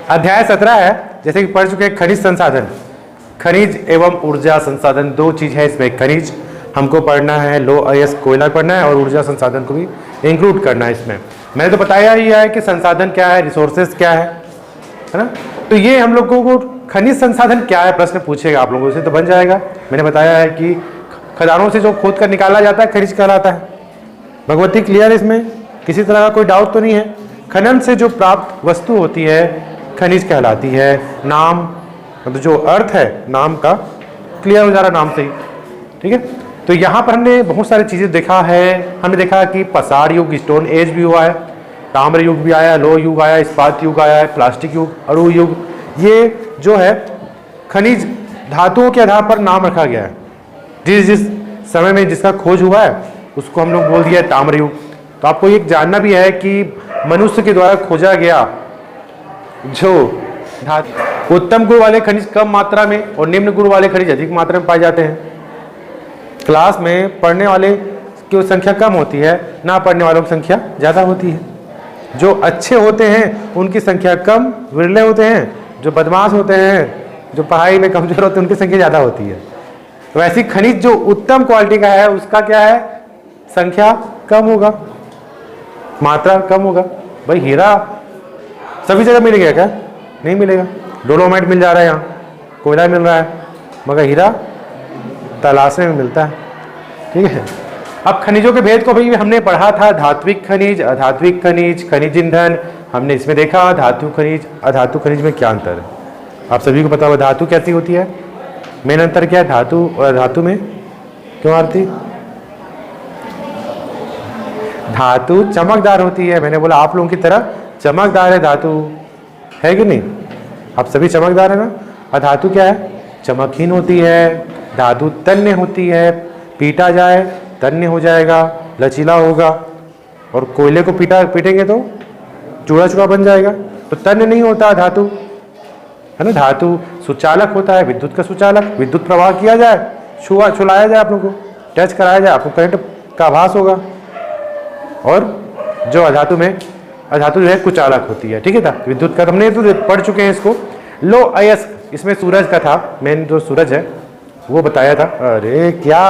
अध्याय 17 है, जैसे कि पढ़ चुके हैं, खनिज संसाधन। खनिज एवं ऊर्जा संसाधन दो चीज है इसमें। खनिज हमको पढ़ना है, लो अयस्क कोयला पढ़ना है, और ऊर्जा संसाधन को भी इंक्लूड करना है इसमें। मैंने तो बताया ही है कि संसाधन क्या है, रिसोर्सेज क्या है ना। तो ये हम लोगों को खनिज संसाधन क्या है प्रश्न पूछेगा आप लोगों से, तो बन जाएगा। मैंने बताया है कि खदानों से जो खोद कर निकाला जाता है खनिज कहलाता है। भगवती क्लियर है इसमें, किसी तरह का कोई डाउट तो नहीं है। खनन से जो प्राप्त वस्तु होती है खनिज कहलाती है। नाम मतलब जो अर्थ है नाम का क्लियर हो जा रहा नाम से ही, ठीक है। तो यहाँ पर हमने बहुत सारी चीज़ें देखा है। हमने देखा कि पसार युग, स्टोन एज भी हुआ है, ताम्र युग भी आया, लोह युग आया, इस्पात युग आया है, प्लास्टिक युग, अणु युग। ये जो है खनिज धातुओं के आधार पर नाम रखा गया है। जिस जिस समय में जिसका खोज हुआ है उसको हम लोग बोल दिया है ताम्र युग। तो आपको ये जानना भी है कि मनुष्य के द्वारा खोजा गया जो धातु, उत्तम गुण वाले खनिज कम मात्रा में और निम्न गुण वाले खनिज अधिक मात्रा में पाए जाते हैं। क्लास में पढ़ने वाले की संख्या कम होती है, ना पढ़ने वालों की संख्या ज़्यादा होती है। जो अच्छे होते हैं उनकी संख्या कम, विरले होते हैं। जो बदमाश होते हैं, जो पढ़ाई में कमजोर होते हैं, उनकी संख्या ज़्यादा होती है। तो ऐसी खनिज जो उत्तम क्वालिटी का है उसका क्या है, संख्या कम होगा, मात्रा कम होगा। भाई हीरा सभी जगह मिलेगा क्या? नहीं मिलेगा। डोलोमाइट मिल जा रहा है, यहाँ कोयला मिल रहा है, मगर हीरा तलाशने में मिलता है, ठीक है। अब खनिजों के भेद को भी हमने पढ़ा था, धात्विक खनिज, अधात्विक खनिज, खनिज ईंधन। हमने इसमें देखा धातु खनिज, अधातु खनिज में क्या अंतर है। आप सभी को पता होगा धातु कैसी होती है, मेन अंतर क्या है धातु और अधातु में? क्यों आरती? धातु चमकदार होती है। मैंने बोला आप लोगों की तरह चमकदार है धातु, है कि नहीं? आप सभी चमकदार है ना। अधातु क्या है, चमकहीन होती है। धातु तन्य होती है, पीटा जाए तन्य हो जाएगा, लचीला होगा। और कोयले को पीटेंगे तो चूड़ा चूड़ा बन जाएगा। तो तन्य नहीं होता धातु, है ना। धातु सुचालक होता है, विद्युत का सुचालक। विद्युत प्रवाह किया जाए, छुलाया जाए, आप लोगों को टच कराया जाए, आपको करंट का आभास होगा। और जो अधातु में, अधातु जो है कुचालक होती है, ठीक है था। विद्युत का हमने तो पढ़ चुके हैं इसको। लो अयस्क इसमें सूरज का था, मेन जो सूरज है वो बताया था। अरे क्या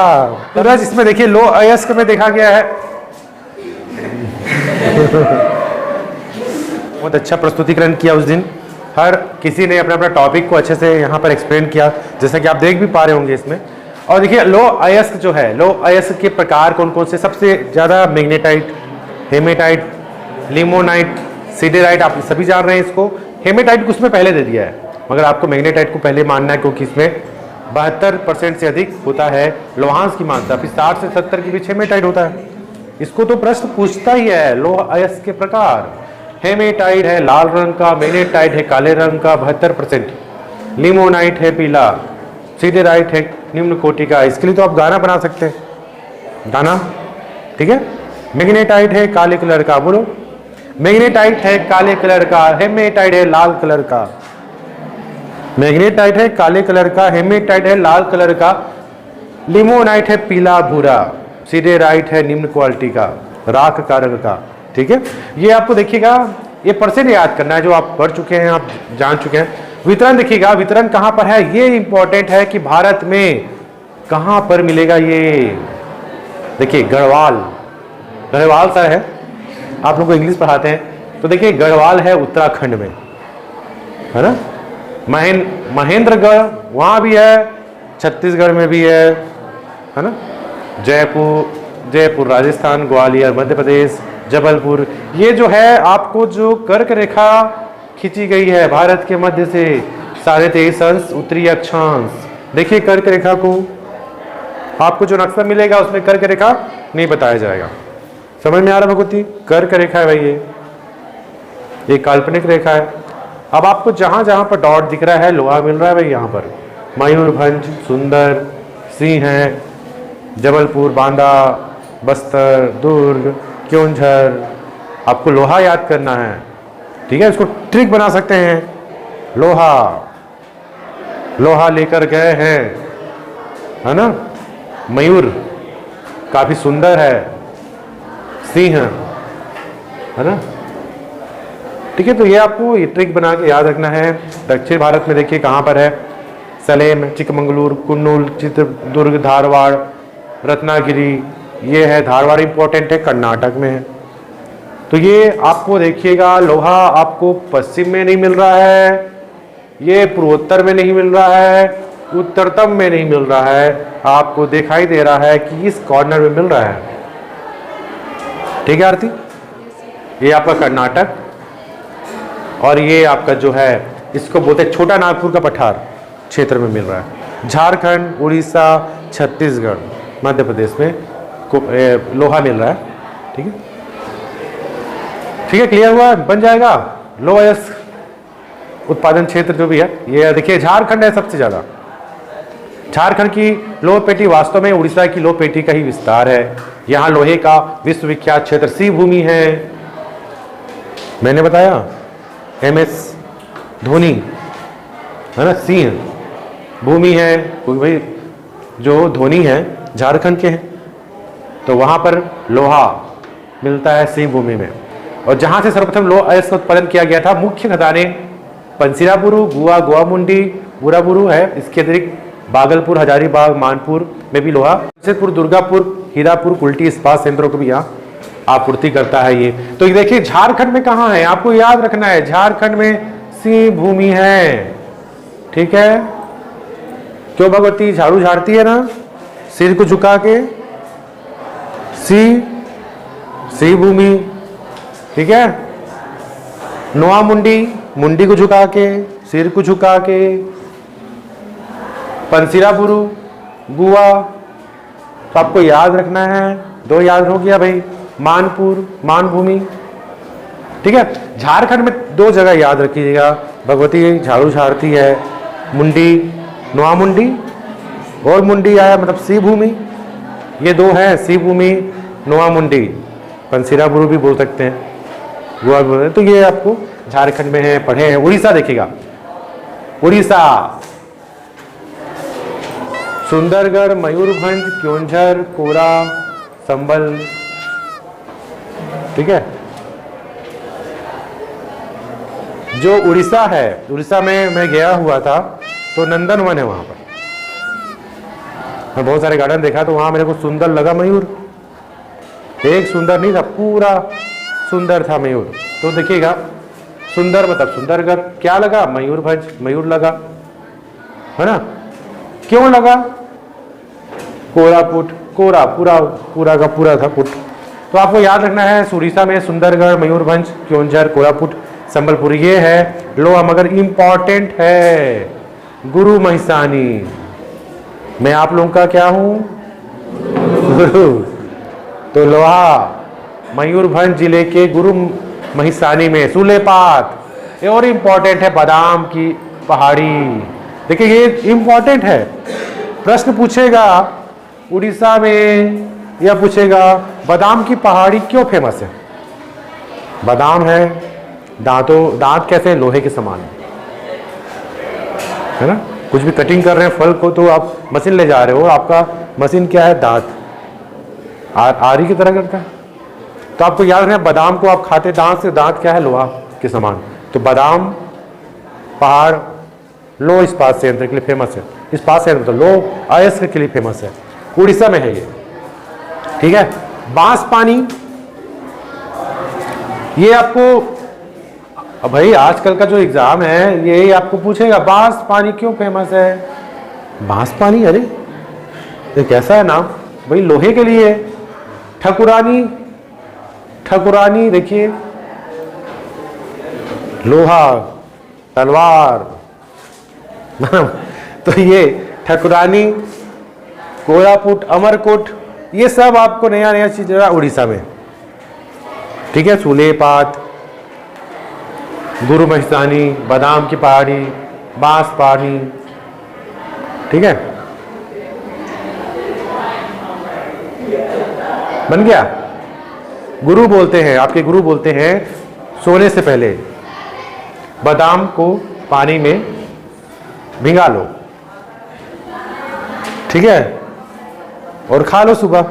सूरज, इसमें देखिए लो अयस्क में देखा गया है। बहुत अच्छा प्रस्तुतिकरण किया उस दिन, हर किसी ने अपना अपना टॉपिक को अच्छे से यहाँ पर एक्सप्लेन किया, जैसा कि आप देख भी पा रहे होंगे इसमें। और देखिए लो अयस्क जो है, लो अयस्क के प्रकार कौन कौन से? सबसे ज़्यादा मैग्नेटाइट, हेमेटाइट, लिमोनाइट, सिडेराइट, आप सभी जान रहे हैं इसको। हेमेटाइट को उसमें पहले दे दिया है, मगर आपको मैग्नेटाइट को पहले मानना है, क्योंकि इसमें 72% से अधिक होता है लोहांश की मात्रा। फिर 60 से 70 के बीच हेमेटाइट होता है। इसको तो प्रश्न पूछता ही है, लोह अयस्क के प्रकार। हेमेटाइट है लाल रंग का, मैग्नेटाइट है काले रंग का 72%, लिमोनाइट है पीला, सिडेराइट है निम्न कोटि का। इसके लिए तो आप गाना बना सकते हैं, गाना, ठीक है। मैग्नेटाइट है काले कलर का, बोलो। मैग्नेटाइट है काले कलर का, हेमेटाइट है लाल कलर का। मैग्नेटाइट है काले कलर का, हेमेटाइट है लाल कलर का, लिमोनाइट है पीला भूरा, सिडेराइट है निम्न क्वालिटी का, राख का रंग का, ठीक है। ये आपको देखिएगा, ये परसेंट याद करना है जो आप पढ़ चुके हैं, आप जान चुके हैं। वितरण देखिएगा, वितरण कहाँ पर है ये इंपॉर्टेंट है कि भारत में कहाँ पर मिलेगा ये। देखिए गढ़वाल, गढ़वाल सा है, आप लोग को इंग्लिश पढ़ाते हैं तो देखिए गढ़वाल है उत्तराखंड में, है ना। महेंद्रगढ़ वहाँ भी है, छत्तीसगढ़ में भी है ना। जयपुर राजस्थान, ग्वालियर मध्य प्रदेश, जबलपुर, ये जो है आपको जो कर्क रेखा खींची गई है भारत के मध्य से 23.5 अंश उत्तरी अक्षांश। देखिए कर्क रेखा को, आपको जो नक्शा मिलेगा उसमें कर्क रेखा नहीं बताया जाएगा। समझ में आ रहा भगवती? कर्क रेखा है भाई, ये काल्पनिक रेखा है। अब आपको जहां जहां पर डॉट दिख रहा है लोहा मिल रहा है भाई। यहाँ पर मयूरभंज, सुंदर, सिंह है, जबलपुर, बांदा, बस्तर, दुर्ग, क्योंझर, आपको लोहा याद करना है, ठीक है। इसको ट्रिक बना सकते हैं, लोहा, लोहा लेकर गए हैं, है ना। मयूर काफी सुंदर है, सिंह, है ना। ठीक है, तो ये आपको ये ट्रिक बना के याद रखना है। दक्षिण भारत में देखिए कहाँ पर है, सलेम, चिकमंगलूर, कुन्नूल, चित्रदुर्ग, धारवाड़, रत्नागिरी, ये है धारवाड़ इंपॉर्टेंट है, कर्नाटक में है। तो ये आपको देखिएगा लोहा आपको पश्चिम में नहीं मिल रहा है, ये पूर्वोत्तर में नहीं मिल रहा है, उत्तरतम में नहीं मिल रहा है, आपको दिखाई दे रहा है कि इस कॉर्नर में मिल रहा है। ठीक है आरती, ये आपका कर्नाटक और ये आपका जो है इसको बोलते हैं छोटा नागपुर का पठार क्षेत्र में मिल रहा है। झारखंड, उड़ीसा, छत्तीसगढ़, मध्य प्रदेश में लोहा मिल रहा है। ठीक है, ठीक है, क्लियर हुआ, बन जाएगा। लो अयस्क उत्पादन क्षेत्र जो भी है, ये देखिए झारखंड है सबसे ज्यादा। झारखंड की लोह पेटी वास्तव में उड़ीसा की लोह पेटी का ही विस्तार है। यहाँ लोहे का विश्वविख्यात क्षेत्र सी भूमि है, मैंने बताया MS धोनी है ना, सिंह भूमि है, कोई भाई जो धोनी है झारखंड के हैं, तो वहां पर लोहा मिलता है सिंह भूमि में। और जहां से सर्वप्रथम लोह अयस्क का उत्पादन किया गया था, मुख्य खदाने पंसीरापुरु, गुआ, गोवामुंडी, बुराबुरु है। इसके अतिरिक्त बागलपुर, हजारीबाग, मानपुर में भी लोहा, जमशेदपुर, दुर्गापुर, हीरापुर, कुल्टी इस्पात संयंत्रों को भी यहाँ आपूर्ति करता है ये। तो देखिए झारखंड में कहाँ है, आपको याद रखना है, झारखंड में सिंह भूमि है। ठीक है, क्यों भगवती झाड़ू झाड़ती है ना सिर को झुका के, सी भूमि। ठीक है, नोआ मुंडी, मुंडी को झुका के, सिर को झुका के, पंसीरापुरु, गुआ, तो आपको याद रखना है, दो याद हो गया भाई, मानपुर, मानभूमि। ठीक है, झारखंड में दो जगह याद रखिएगा, भगवती झाड़ू झाड़ती है, मुंडी, नोआ मुंडी और मुंडी आया मतलब सी भूमि, ये दो है, सी भूमि, नोआ मुंडी, पंसीरापुरु भी बोल सकते हैं, गोवा भी बोल सकते हैं। तो ये आपको झारखंड में है, पढ़े हैं। उड़ीसा देखिएगा, उड़ीसा सुंदरगढ़, मयूरभंज, क्योंझर, कोरा, संबल। ठीक है, जो उड़ीसा है, उड़ीसा में मैं गया हुआ था तो नंदनवन है वहां पर, मैं बहुत सारे गार्डन देखा तो वहां मेरे को सुंदर लगा मयूर, एक सुंदर नहीं था, पूरा सुंदर था मयूर। तो देखिएगा सुंदर मतलब सुंदरगढ़, क्या लगा, मयूरभंज, मयूर लगा, है ना। क्यों लगा, कोरापुट, कोरा पूरा का पूरा था पुट। तो आपको याद रखना है, उड़ीसा में सुंदरगढ़, मयूरभंज, क्योंझर, कोरापुट, संबलपुर, ये है लोहा, मगर इंपॉर्टेंट है गुरु महिसानी। मैं आप लोगों का क्या हूं, गुरु। तो लोहा मयूरभंज जिले के गुरु महिसानी में, सुलेपात, ये और इंपॉर्टेंट है, बादाम की पहाड़ी। देखिए ये इंपॉर्टेंट है, प्रश्न पूछेगा उड़ीसा में, या पूछेगा बादाम की पहाड़ी क्यों फेमस है। बादाम है, दांत कैसे हैं, लोहे के समान है ना। कुछ भी कटिंग कर रहे हैं फल को तो आप मशीन ले जा रहे हो, आपका मशीन क्या है, दांत आरी की तरह करता है। तो आपको याद रखना, बादाम को आप खाते दांत से, दांत क्या है, लोहा के समान। तो बादाम पहाड़ लो इस्पात संयंत्र के लिए फेमस है, इस्पात संयंत्र तो लो अयस्क के लिए फेमस है, उड़ीसा में है ये। ठीक है, बांस पानी, ये आपको भाई आजकल का जो एग्जाम है यही आपको पूछेगा, बांस पानी क्यों फेमस है। बांस पानी, अरे ये कैसा है नाम भाई, लोहे के लिए। ठकुरानी, ठकुरानी देखिए लोहा, तलवार तो ये ठकुरानी, कोरापुट, अमरकोट, ये सब आपको नया नया चीज उड़ीसा में। ठीक है, सुलेपात, गुरु महिसानी, बादाम की पहाड़ी, बांस पानी। ठीक है, बन गया। गुरु बोलते हैं, आपके गुरु बोलते हैं सोने से पहले बादाम को पानी में भिंगा लो, ठीक है, और खा लो सुबह,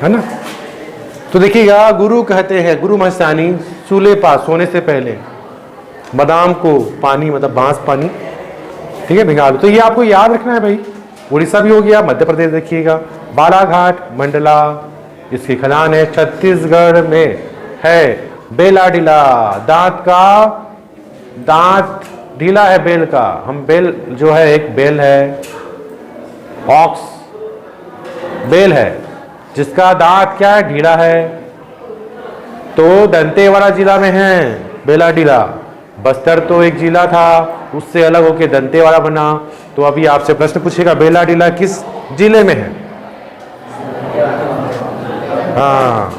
है ना। तो देखिएगा गुरु कहते हैं, गुरु महिसानी सुलेपा, सोने से पहले। बादाम को पानी मतलब बांस पानी, ठीक है, भिगा दो। तो ये आपको याद रखना है भाई। उड़ीसा भी हो गया, मध्य प्रदेश देखिएगा। बालाघाट मंडला इसकी खदान है। छत्तीसगढ़ में है बेलाडीला, दांत ढीला है बेल का। हम बेल जो है, एक बेल है, ऑक्स बेल है जिसका दांत क्या है, ढीला है। तो दंतेवाड़ा जिला में है बेलाडीला। बस्तर तो एक जिला था, उससे अलग होके दंतेवाड़ा बना। तो अभी आपसे प्रश्न पूछेगा बेलाडीला किस जिले में है? हाँ,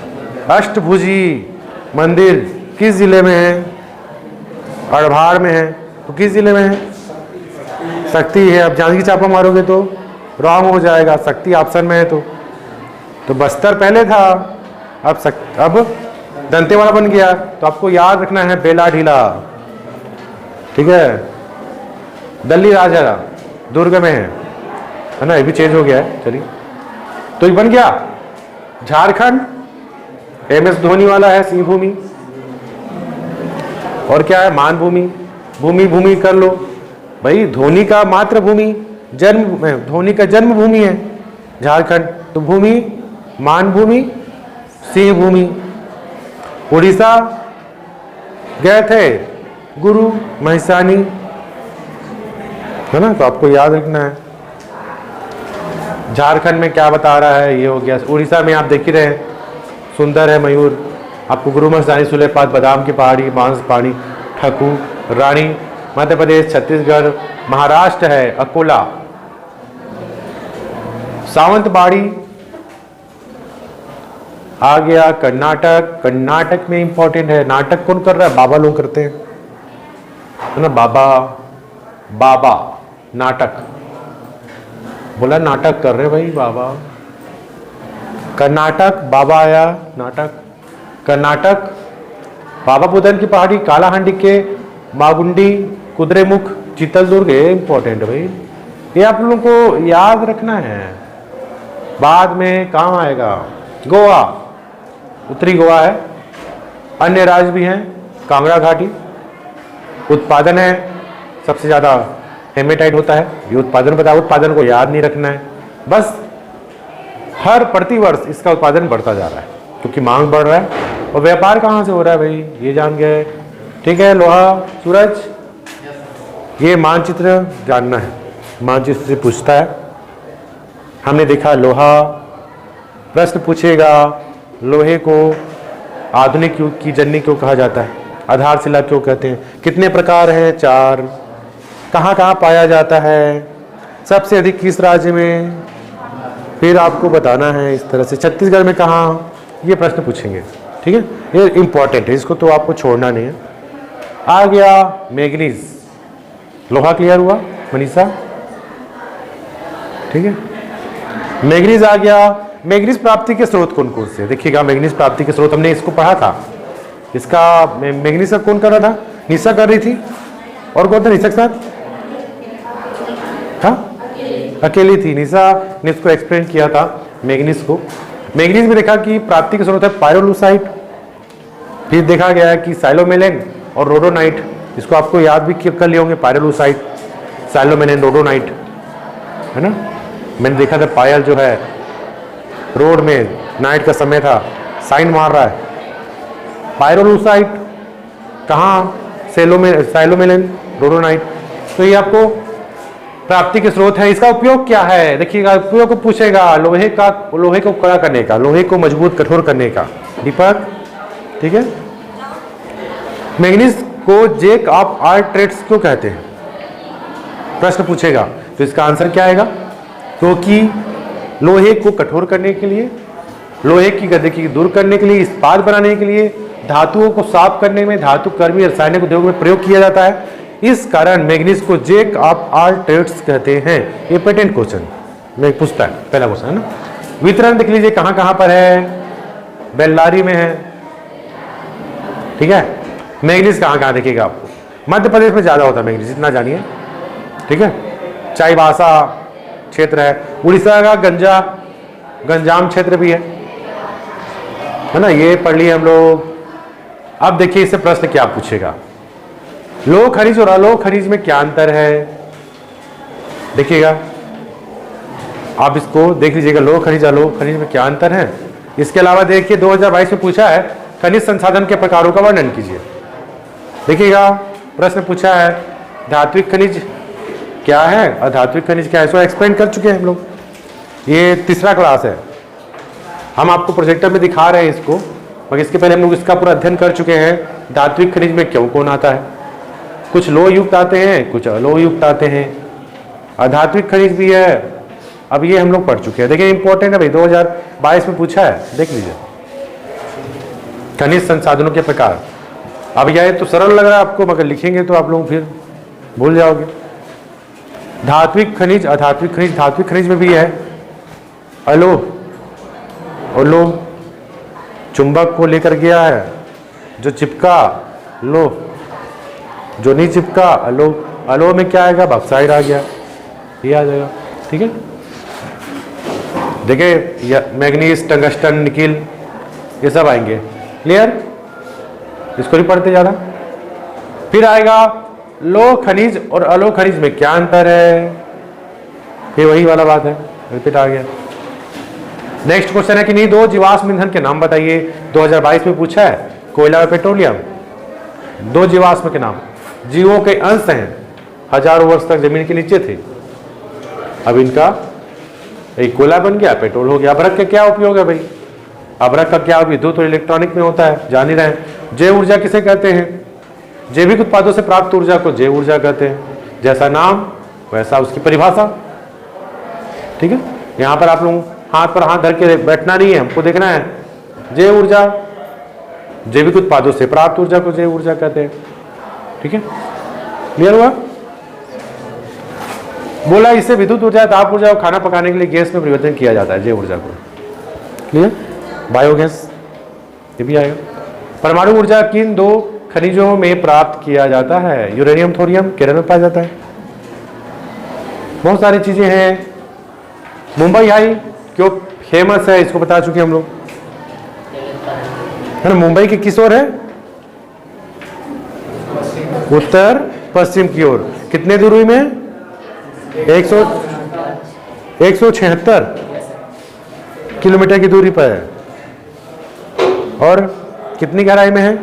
अष्टभुजी मंदिर किस जिले में है? अड़भार में है। तो किस जिले में है? शक्ति है। अब जांजगीर चांपा मारोगे तो रॉन्ग हो जाएगा, शक्ति ऑप्शन में है। तो बस्तर पहले था, अब दंतेवाड़ा बन गया। तो आपको याद रखना है बेलाडीला, ठीक है। दल्ली राजा दुर्ग में है ना, ये भी चेंज हो गया है। चलिए, तो ये बन गया झारखंड। MS धोनी वाला है सिंह भूमि, और क्या है मानभूमि। भूमि कर लो भाई, धोनी का मातृभूमि, धोनी का जन्मभूमि है झारखंड। तो भूमि मानभूमि, सिंह भूमि। उड़ीसा गए थे गुरु महिसानी, है ना, तो आपको याद रखना है। झारखंड में क्या बता रहा है, ये हो गया। उड़ीसा में आप देख ही रहे हैं, सुंदर है मयूर। आपको गुरु महिसानी, सुलेपात, बादाम की पहाड़ी, बांस पानी, ठकू रानी। मध्य प्रदेश, छत्तीसगढ़, महाराष्ट्र है अकोला, सावंतवाड़ी आ गया। कर्नाटक में इंपॉर्टेंट है। नाटक कौन कर रहा है? बाबा लोग करते हैं, है ना। बाबा नाटक बोला, नाटक कर रहे भाई बाबा। कर्नाटक बाबा आया, नाटक। कर्नाटक बाबा बुदन की पहाड़ी, कालाहांडी के मागुंडी, कुद्रेमुख, चित्तलदुर्ग, ये इंपॉर्टेंट है भाई। ये आप लोगों को याद रखना है, बाद में काम आएगा। गोवा, उत्तरी गोवा है। अन्य राज्य भी हैं, कांगड़ा घाटी। उत्पादन है सबसे ज़्यादा हेमेटाइट होता है, ये उत्पादन बताया। उत्पादन को याद नहीं रखना है, बस हर प्रतिवर्ष इसका उत्पादन बढ़ता जा रहा है क्योंकि मांग बढ़ रहा है। और व्यापार कहाँ से हो रहा है भाई, ये जान गए, ठीक है। लोहा, सूरज, ये मानचित्र जानना है, मानचित्र से पूछता है। हमने देखा लोहा, प्रश्न पूछेगा लोहे को आधुनिक युग की जननी क्यों कहा जाता है, आधारशिला क्यों कहते हैं, कितने प्रकार हैं, 4, कहाँ कहाँ पाया जाता है, सबसे अधिक किस राज्य में, फिर आपको बताना है इस तरह से। छत्तीसगढ़ में कहाँ, ये प्रश्न पूछेंगे, ठीक है। ये इंपॉर्टेंट है, इसको तो आपको छोड़ना नहीं है। आ गया मैग्नीज, लोहा क्लियर हुआ मनीषा, ठीक है। मैग्नीज आ गया। मैग्नीज प्राप्ति के स्रोत कौन कौन से, देखिएगा मैग्नीज प्राप्ति के स्रोत हमने इसको पढ़ा था। इसका मैग्नीज का कौन कर रहा था, निशा कर रही थी, और कौन था निशा के साथ, हाँ अकेली थी निशा ने इसको एक्सप्लेन किया था मैग्नीज को। मैग्नीज में देखा कि प्राप्ति के स्रोत है पायरोलूसाइट, फिर देखा गया है कि साइलोमेलेन और रोडोनाइट, इसको आपको याद भी कर लिए होंगे, पायरोलूसाइट, साइलोमेलेन, रोडोनाइट, है ना। मैंने देखा था पायल जो है रोड में, नाइट का समय था, साइन मार रहा है। पायरोलूसाइट कहाँ, साइलोमेलेन, रोडोनाइट। तो ये आपको प्राप्ति के स्रोत है। इसका उपयोग क्या है, देखिएगा उपयोग को पूछेगा, लोहे को कड़ा करने का, लोहे को मजबूत कठोर करने का, दीपक, ठीक है। मैग्नीज को जैक ऑफ ऑल ट्रेड्स क्यों कहते हैं, प्रश्न पूछेगा। तो इसका आंसर क्या आएगा, क्योंकि लोहे को कठोर करने के लिए, लोहे की गंदगी दूर करने के लिए, इस्पात बनाने के लिए, धातुओं को साफ करने में, धातु कर्मी रासायनिक उद्योग में प्रयोग किया जाता है। इस कारण मैग्नीज को जैक ऑफ ऑल ट्रेड्स कहते हैं। ये पेटेंट क्वेश्चन में पूछता है, पहला क्वेश्चन है ना। वितरण देख लीजिए कहाँ कहाँ पर है, बेल्लारी में है, ठीक है। मैग्नीज कहाँ कहाँ देखिएगा आपको, मध्य प्रदेश में ज़्यादा होता है मैग्नीज, इतना जानिए, ठीक है। चाईबासा क्षेत्र है, उड़ीसा का गंजाम क्षेत्र भी है ना, ये पढ़ लिए हम लोग। अब देखिए इससे प्रश्न क्या पूछेगा, लौह खनिज और अलोह खनिज में क्या अंतर है। देखिएगा आप इसको देख लीजिएगा, लौह खनिज अलोह खनिज में क्या अंतर है। इसके अलावा देखिए 2022 में पूछा है खनिज संसाधन के प्रकारों का वर्णन कीजिए। देखिएगा प्रश्न पूछा है धात्विक खनिज क्या है, अधात्विक खनिज क्या है, इसको एक्सप्लेन कर चुके हैं हम लोग। ये तीसरा क्लास है, हम आपको प्रोजेक्टर में दिखा रहे हैं इसको, मगर इसके पहले हम लोग इसका पूरा अध्ययन कर चुके हैं। धात्विक खनिज में क्यों कौन आता है, कुछ लोह युक्त आते हैं, कुछ अलोह युक्त आते हैं, अधात्विक खनिज भी है। अब ये हम लोग पढ़ चुके हैं। देखिए इंपॉर्टेंट है भाई, 2022 में पूछा है, देख लीजिए खनिज संसाधनों के प्रकार। अब यह तो सरल लग रहा है आपको, मगर लिखेंगे तो आप लोग फिर भूल जाओगे। धात्विक खनिज अधात्विक खनिज, धात्विक खनिज में भी है अलोह और लोह, चुंबक को लेकर गया है, जो चिपका लोह, जो नहीं चिपका अलोह। अलोह में क्या आएगा, बॉक्साइड आ गया, ये आ जाएगा। ठीक है, देखिए मैग्नीज, टंगस्टन, निकिल, ये सब आएंगे। क्लियर, इसको नहीं पढ़ते ज़्यादा। फिर आएगा लौह खनिज और अलोह खनिज में क्या अंतर है, फिर वही वाला बात है, रिपीट आ गया। नेक्स्ट क्वेश्चन है कि नहीं दो जीवाश्म ईंधन के नाम बताइए। 2022 में पूछा है कोयला और पेट्रोलियम, दो जीवाश्म के नाम, जीवों के अंश हैं, हजारों वर्ष तक जमीन के नीचे थे, अब इनका एक कोयला बन गया, पेट्रोल हो गया। अभ्रक का क्या उपयोग है भाई, अभ्रक का क्या विद्युत और इलेक्ट्रॉनिक में होता है, जान ही रहे हैं। जैव ऊर्जा किसे कहते हैं, जैविक उत्पादों से प्राप्त ऊर्जा को जैव ऊर्जा कहते हैं। जैसा नाम वैसा उसकी परिभाषा। ठीक है, यहाँ पर आप लोग हाथ पर हाथ धर के बैठना नहीं है, हमको देखना है। जैव ऊर्जा, जैविक उत्पादों से प्राप्त ऊर्जा को जैव ऊर्जा कहते हैं। ठीक है, क्लियर हुआ। बोला इससे विद्युत ऊर्जा, ताप ऊर्जा और खाना पकाने के लिए गैस में परिवर्तन किया जाता है, जैव ऊर्जा को। क्लियर, बायोगैस ये भी आएगा। परमाणु ऊर्जा किन दो खनिजों में प्राप्त किया जाता है, यूरेनियम, थोरियम, केरल में पाया जाता है। बहुत सारी चीजें हैं। मुंबई हाई क्यों फेमस है, इसको बता चुके हम लोग, है ना। मुंबई की किस ओर है, उत्तर पश्चिम की ओर। कितने दूरी में, 176 किलोमीटर की दूरी पर है। और कितनी गहराई में है,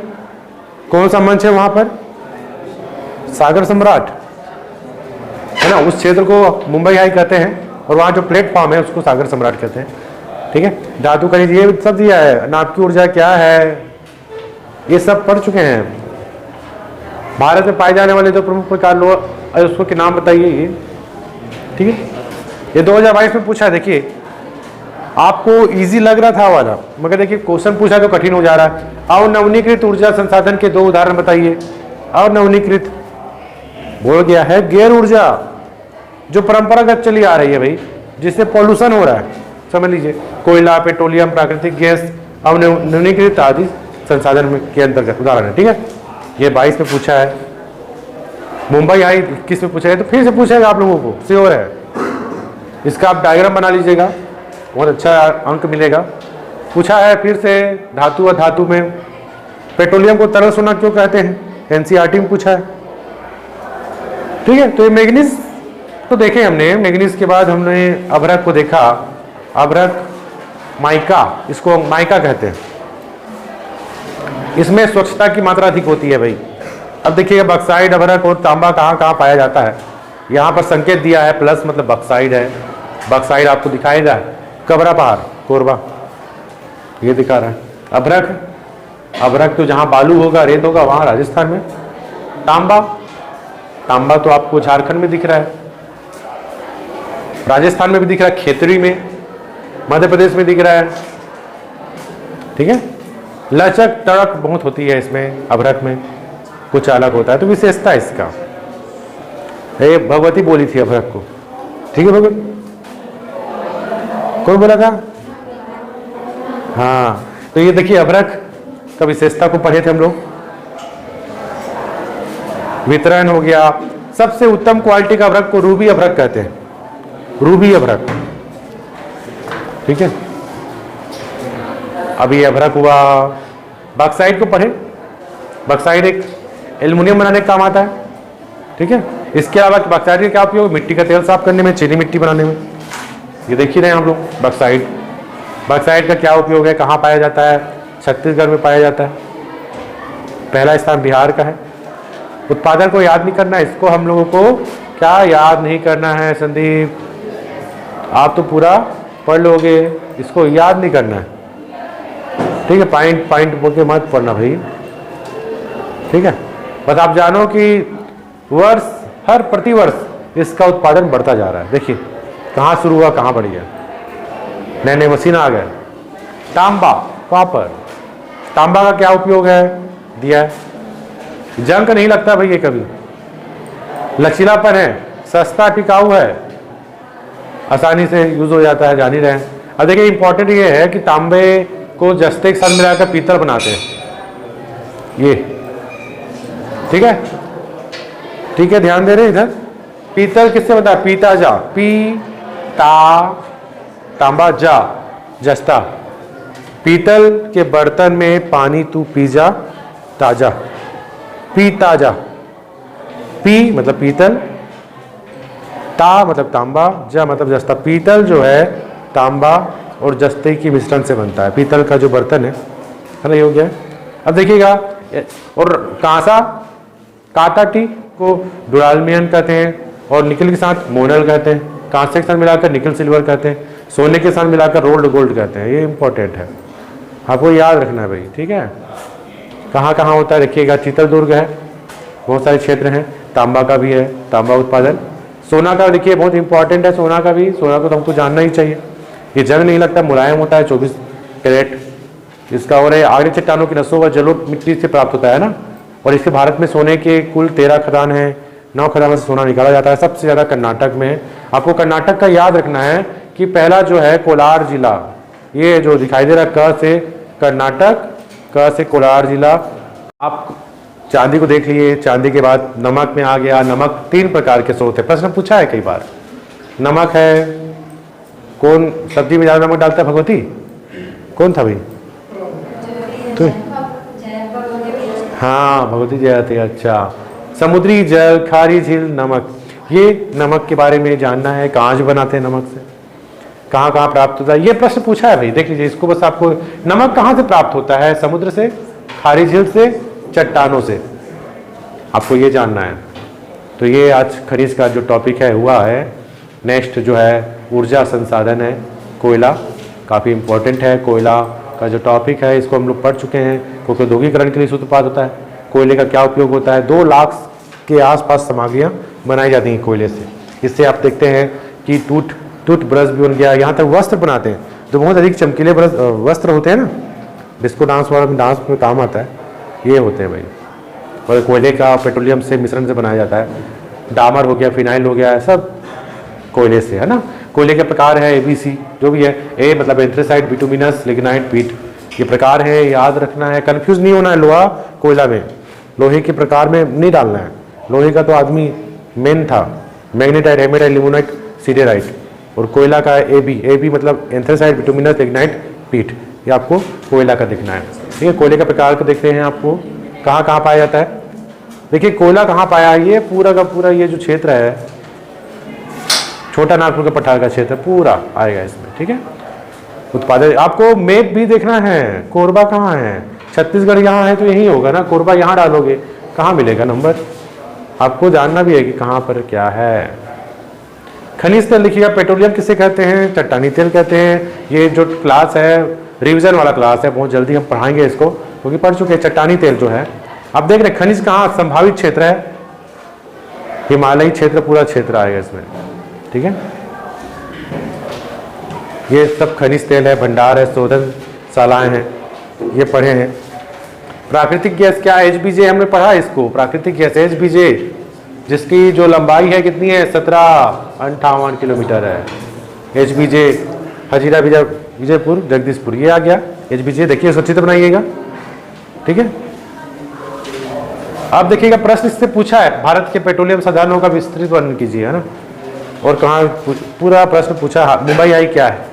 कौन सा मंच है वहां पर, सागर सम्राट, है ना। उस क्षेत्र को मुंबई हाई कहते हैं, और वहाँ जो प्लेटफॉर्म है उसको सागर सम्राट कहते हैं। ठीक है, धातु खनिज ये सब दिया है, नाभिक की ऊर्जा क्या है, ये सब पढ़ चुके हैं। भारत में पाए जाने वाले जो प्रमुख प्रकार लोह उसको के नाम बताइए ये। ठीक है, ये 2022 में पूछा है। देखिए आपको इजी लग रहा था वाला, मगर देखिए क्वेश्चन पूछा तो कठिन हो जा रहा है। अवनवीनीकृत ऊर्जा संसाधन के दो उदाहरण बताइए। अवनवीनीकृत बोल गया है गैर ऊर्जा, जो परंपरागत चली आ रही है भाई, जिससे पॉल्यूशन हो रहा है, समझ लीजिए कोयला, पेट्रोलियम, प्राकृतिक गैस, अवनवीनीकृत आदि संसाधन में के अंतर्गत उदाहरण है। ठीक है, ये 22 में पूछा है। मुंबई हाई 21 में पूछा है, तो फिर से पूछेगा आप लोगों को, श्योर है। इसका आप डायग्राम बना लीजिएगा, बहुत अच्छा अंक मिलेगा। पूछा है फिर से धातु और धातु में पेट्रोलियम को तरल सोना क्यों कहते हैं, एनसीईआरटी में पूछा है। ठीक है, तो ये मैग्नीज तो देखे हमने, मैग्नीज के बाद हमने अभ्रक को देखा। अभ्रक माइका, इसको माइका कहते हैं, इसमें स्वच्छता की मात्रा अधिक होती है भाई। अब देखिएगा बक्साइड, अभ्रक और तांबा कहाँ कहाँ पाया जाता है। यहाँ पर संकेत दिया है प्लस, मतलब बक्साइड है। बक्साइड आपको दिखाएगा कबरा पहाड़, कोरबा, ये दिखा रहा है। अभ्रक, अभ्रक तो जहाँ बालू होगा, रेत होगा, वहाँ राजस्थान में। तांबा, तांबा तो आपको झारखंड में दिख रहा है, राजस्थान में भी दिख रहा है, खेतरी में, मध्य प्रदेश में दिख रहा है। ठीक है, लचक तड़क बहुत होती है इसमें, अभ्रक में कुछ अलग होता है, तो विशेषता इसका। ये भगवती बोली थी अभ्रक को। ठीक है भगवत, कौन बोला था, हाँ। तो ये देखिए अभ्रक का विशेषता को पढ़े थे हम लोग। वितरण हो गया, सबसे उत्तम क्वालिटी का अभ्रक को रूबी अभ्रक कहते हैं, रूबी अभ्रक। ठीक है, अब ये अभ्रक हुआ। बॉक्साइट को पढ़े, बक्साइट एक एल्युमिनियम बनाने का काम आता है, ठीक है। इसके अलावा बक्साइट का क्या उपयोग, मिट्टी का तेल साफ करने में, चीनी मिट्टी बनाने में। ये देख ही रहे हैं हम लोग बक्साइट। बक्साइट का क्या उपयोग है, कहाँ पाया जाता है, छत्तीसगढ़ में पाया जाता है, पहला स्थान बिहार का है। उत्पादन को याद नहीं करना, इसको हम लोगों को क्या याद नहीं करना है संदीप, आप तो पूरा पढ़ लोगे, इसको याद नहीं करना है, ठीक है। पॉइंट पॉइंट बोल के मत पढ़ना भाई, ठीक है। बस आप जानो कि वर्ष हर प्रतिवर्ष इसका उत्पादन बढ़ता जा रहा है। देखिए कहाँ शुरू हुआ कहाँ बढ़ गया, नए नए मशीन आ गए। तांबा, कॉपर, तांबा का क्या उपयोग है दिया है, जंग नहीं लगता भाई ये कभी, लचीलापन है, सस्ता टिकाऊ है, आसानी से यूज हो जाता है, जान ही रहे हैं। अब देखिए इंपॉर्टेंट ये है कि तांबे को जस्ते के साथ मिलाकर पीतल बनाते हैं, ये ठीक है, ठीक है, ध्यान दे रहे हैं इधर। पीतल किससे बनता है, पीता जा, पी ता तांबा जा जस्ता, पीतल के बर्तन में पानी तू पी जा ताजा, पी ताजा, पी मतलब पीतल, ता मतलब तांबा, जा मतलब जस्ता। पीतल जो है तांबा और जस्ते की मिश्रण से बनता है, पीतल का जो बर्तन है ना, ये हो गया। अब देखिएगा, और कांसा, काता टी को डुरालमियन कहते हैं, और निकल के साथ मोनल कहते हैं, कांसे के साथ मिलाकर निकल सिल्वर कहते हैं, सोने के साथ मिलाकर रोल्ड गोल्ड कहते हैं। ये इंपॉर्टेंट है, आपको याद रखना है भाई, ठीक है। कहाँ कहाँ होता है देखिएगा, चित्रदुर्ग है, बहुत सारे क्षेत्र हैं, तांबा का भी है, तांबा उत्पादन। सोना का देखिए बहुत इंपॉर्टेंट है, सोना का भी, सोना को तो हमको जानना ही चाहिए। ये जंग नहीं लगता, मुलायम होता है, 24 कैरेट इसका, और आगरी चट्टानों की नसों व जलोढ़ मिट्टी से प्राप्त होता है ना। और इसके भारत में सोने के कुल 13 खदान हैं, 9 खदानों से सोना निकाला जाता है, सबसे ज़्यादा कर्नाटक में है। आपको कर्नाटक का याद रखना है कि पहला जो है कोलार जिला, ये जो दिखाई दे रहा है क से कर्नाटक, क से कोलार जिला। आप चांदी को देख लीजिए, चांदी के बाद नमक में आ गया। नमक 3 प्रकार के स्रोत है, प्रश्न पूछा है कई बार। नमक है, कौन सब्जी में ज़्यादा नमक डालता है, भगवती कौन था भाई, तो हाँ भगवती जयती, अच्छा। समुद्री जल, खारी झील, नमक, ये नमक के बारे में जानना है, कहाँ से बनाते हैं नमक से, कहाँ कहाँ प्राप्त होता है, ये प्रश्न पूछा है भाई, देख लीजिए इसको। बस आपको नमक कहाँ से प्राप्त होता है, समुद्र से, खारी झील से, चट्टानों से, आपको ये जानना है। तो ये आज खनिज का जो टॉपिक है हुआ है। नेक्स्ट जो है ऊर्जा संसाधन है, कोयला, काफ़ी इंपॉर्टेंट है। कोयला का जो टॉपिक है इसको हम लोग पढ़ चुके हैं, क्योंकि औद्योगिकरण के लिए सूत्रपात होता है। कोयले का क्या उपयोग होता है, 2 लाख के आसपास सामग्रियाँ बनाई जाती हैं कोयले से। इससे आप देखते हैं कि टूथ ब्रश भी बन गया, यहाँ तक वस्त्र बनाते हैं, जो बहुत अधिक चमकीले वस्त्र होते हैं ना, डिस्को डांस वाला डांस में काम आता है, ये होते हैं भाई। और कोयले का पेट्रोलियम से मिश्रण से बनाया जाता है। डामर हो गया, फिनाइल हो गया, सब कोयले से, है ना। कोयले के प्रकार है ABC, जो भी है, ए मतलब एंथ्रेसाइट, बिटुमिनस, लिग्नाइट, पीट, ये प्रकार है, याद रखना है, कंफ्यूज नहीं होना है। लोहा कोयला में, लोहे के प्रकार में नहीं डालना है। लोहे का तो आदमी मेन था, मैग्नेटाइट, हेमेटाइट, लिमोनाइट, सीडेराइट। और कोयला का AB मतलब एंथ्रेसाइट, बिटुमिनस, लिग्नाइट, पीट, ये आपको कोयला का दिखना है, ठीक है। कोयले का प्रकार को देखते हैं, आपको कहाँ कहाँ पाया जाता है। देखिए कोयला कहाँ पाया है, ये पूरा का पूरा ये जो क्षेत्र है, छोटा नागपुर का पठार का क्षेत्र पूरा आएगा इसमें, ठीक है। उत्पादन आपको मैप भी देखना है, कोरबा कहाँ है, छत्तीसगढ़ यहाँ है तो यही होगा ना, कोरबा यहाँ डालोगे कहाँ मिलेगा नंबर, आपको जानना भी है कि कहाँ पर क्या है। खनिज तेल लिखिएगा, पेट्रोलियम किसे कहते हैं, चट्टानी तेल कहते हैं। ये जो क्लास है रिवीजन वाला क्लास है, बहुत जल्दी हम पढ़ाएंगे इसको, क्योंकि पढ़ चुके हैं। चट्टानी तेल जो है, आप देख रहे हैं खनिज कहाँ संभावित क्षेत्र है, हिमालयी क्षेत्र, पूरा क्षेत्र आएगा इसमें, ठीक है। ये सब खनिज तेल है, भंडार है, शोधनशालाएं हैं, ये पढ़े हैं। प्राकृतिक गैस क्या, HBJ हमने पढ़ा इसको, प्राकृतिक गैस HBJ, जिसकी जो लंबाई है कितनी है, 1758 किलोमीटर है। HBJ हजीरा विजयपुर जगदीशपुर, ये आ गया HBJ। देखिए अच्छे से बनाइएगा, ठीक है। अब देखिएगा प्रश्न इससे पूछा है, भारत के पेट्रोलियम संसाधनों का विस्तृत वर्णन कीजिए, है ना। और कहाँ पूरा प्रश्न पूछा, मुंबई आई क्या है।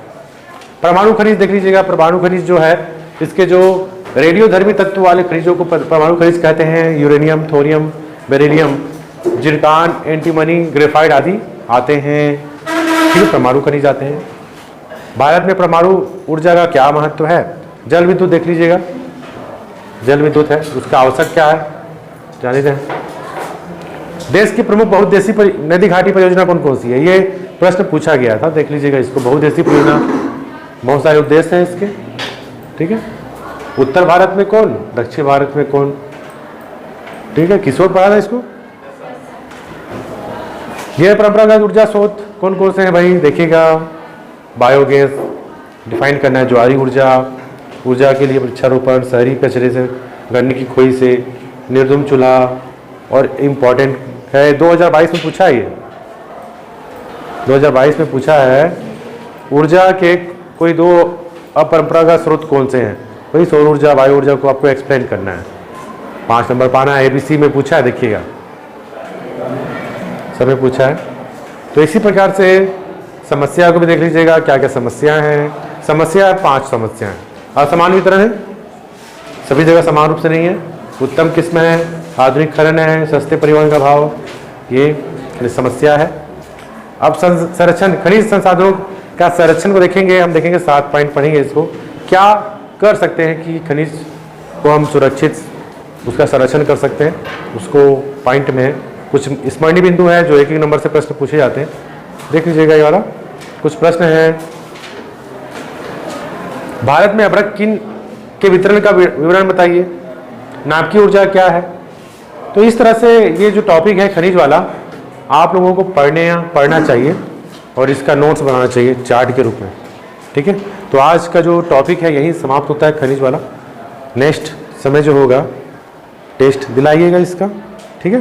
परमाणु खनिज देख लीजिएगा, परमाणु खनिज जो है इसके जो रेडियोधर्मी तत्व वाले खनिजों को परमाणु खनिज कहते हैं। Uranium, thorium, beryllium, zircon, antimony, graphite आदि आते हैं। ठीक है, परमाणु खनिज आते हैं। भारत में परमाणु ऊर्जा का क्या महत्व है? जल विद्युत देख लीजिएगा, जल विद्युत है, उसका आवश्यक क्या है जान लेते हैं। देश की प्रमुख बहुउद्देशीय नदी घाटी परियोजना कौन कौन सी है? ये प्रश्न पूछा गया था, देख लीजिएगा इसको। बहुउद्देशीय परियोजना, बहुत सारे उद्देश्य हैं इसके। ठीक है, उत्तर भारत में कौन, दक्षिण भारत में कौन? ठीक है, किशोर पढ़ा था इसको। गैर परंपरागत ऊर्जा स्रोत कौन कौन से हैं भाई? देखिएगा, बायोगैस डिफाइन करना है, ज्वारी ऊर्जा, ऊर्जा के लिए वृक्षारोपण, शहरी कचरे से, गन्ने की खोई से, निर्धूम चूल्हा, और इम्पॉर्टेंट है 2022 में पूछा है, ये 2022 में पूछा है, ऊर्जा के कोई दो अपरंपरागत स्रोत कौन से हैं? वही सौर ऊर्जा, वायु ऊर्जा को आपको एक्सप्लेन करना है। 5 नंबर पाना है, ABC में पूछा है, देखिएगा सब में पूछा है। तो इसी प्रकार से समस्या को भी देख लीजिएगा, क्या क्या समस्याएं हैं। समस्या 5 समस्याएं। असमान वितरण है, सभी जगह समान रूप से नहीं है। उत्तम किस्म है, आधुनिक खनन है, सस्ते परिवहन का भाव, ये समस्या है। अब संरक्षण, खनिज संसाधनों का संरक्षण को देखेंगे, हम देखेंगे 7 पॉइंट पढ़ेंगे इसको। क्या कर सकते हैं कि खनिज को हम सुरक्षित उसका संरक्षण कर सकते हैं, उसको पॉइंट में कुछ स्मरणीय बिंदु है जो एक नंबर से प्रश्न पूछे जाते हैं। देख लीजिएगा ये वाला कुछ प्रश्न है। भारत में अभ्रक किन के वितरण का विवरण बताइए। नाभिकीय ऊर्जा क्या है? तो इस तरह से ये जो टॉपिक है खनिज वाला, आप लोगों को पढ़ना चाहिए और इसका नोट्स बनाना चाहिए चार्ट के रूप में। ठीक है, तो आज का जो टॉपिक है यही समाप्त होता है खनिज वाला। नेक्स्ट समय जो होगा टेस्ट दिलाइएगा इसका। ठीक है।